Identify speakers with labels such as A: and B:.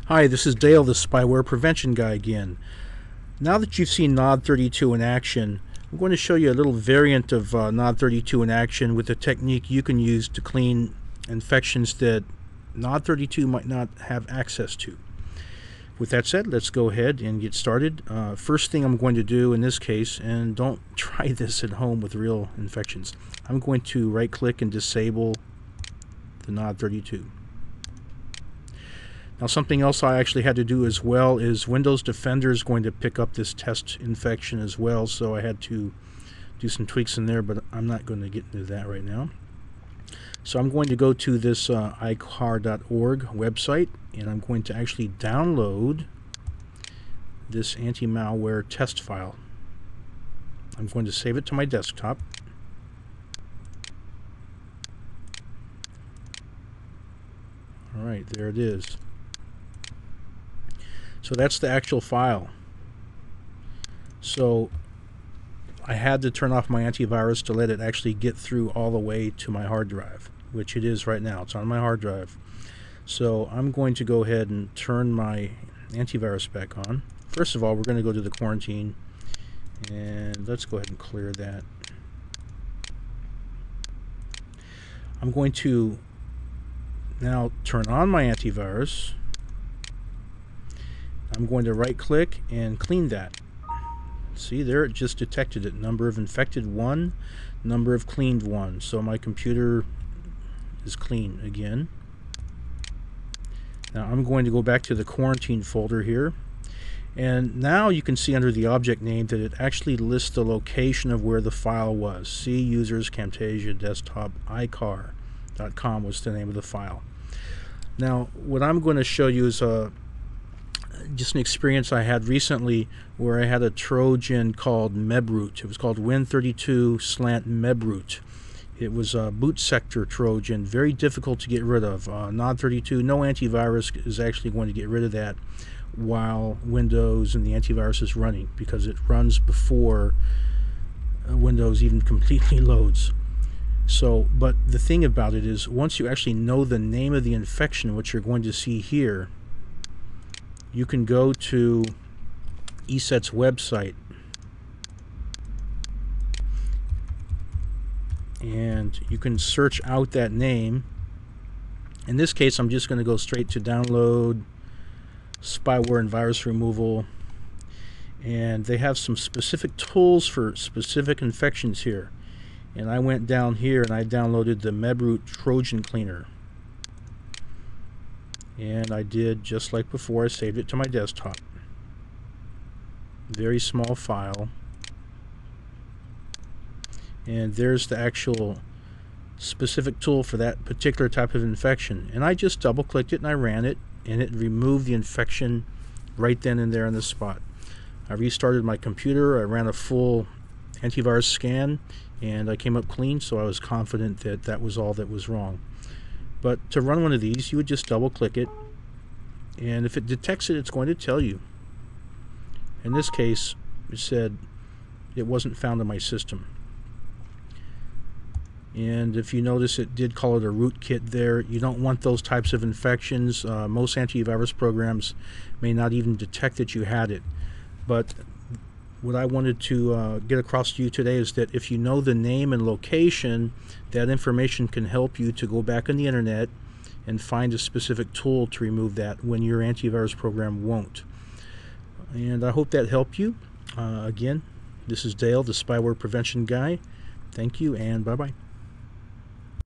A: Hi, this is Dale, the spyware prevention guy again. Now that you've seen Nod32 in action, I'm going to show you a little variant of Nod32 in action with a technique you can use to clean infections that Nod32 might not have access to. With that said, let's go ahead and get started. First thing I'm going to do in this case, and don't try this at home with real infections, I'm going to right click and disable the Nod32. Now, something else I actually had to do as well is Windows Defender is going to pick up this test infection as well, so I had to do some tweaks in there, but I'm not going to get into that right now. So I'm going to go to this icar.org website, and I'm going to actually download this anti-malware test file. I'm going to save it to my desktop. Alright, there it is. So that's the actual file. So I had to turn off my antivirus to let it actually get through all the way to my hard drive, which it is right now. It's on my hard drive. So I'm going to go ahead and turn my antivirus back on. First of all, we're going to go to the quarantine, and let's go ahead and clear that. I'm going to now turn on my antivirus. I'm going to right click and clean that. See there, it just detected it. Number of infected 1, number of cleaned 1. So my computer is clean again. Now I'm going to go back to the quarantine folder here, and now you can see under the object name that it actually lists the location of where the file was. C users Camtasia desktop icar.com was the name of the file. Now what I'm going to show you is just an experience I had recently where I had a Trojan called Mebroot. It was called Win32/Mebroot. It was a boot sector Trojan, very difficult to get rid of. Nod32, no antivirus is actually going to get rid of that while Windows and the antivirus is running, because it runs before Windows even completely loads. So, but the thing about it is, once you actually know the name of the infection, which you're going to see here, you can go to ESET's website and you can search out that name. In this case, I'm just going to go straight to download spyware and virus removal, and they have some specific tools for specific infections here. And I went down here and I downloaded the Mebroot Trojan Cleaner. And I did just like before, I saved it to my desktop. Very small file. And there's the actual specific tool for that particular type of infection. And I just double clicked it and I ran it, and it removed the infection right then and there on the spot. I restarted my computer, I ran a full antivirus scan, and I came up clean, so I was confident that that was all that was wrong. But to run one of these, you would just double click it, and if it detects it, it's going to tell you. In this case, it said it wasn't found in my system. And if you notice, it did call it a rootkit there. You don't want those types of infections. Most antivirus programs may not even detect that you had it. But what I wanted to get across to you today is that if you know the name and location, that information can help you to go back on the internet and find a specific tool to remove that when your antivirus program won't. And I hope that helped you. Again, this is Dale, the spyware prevention guy. Thank you, and bye-bye.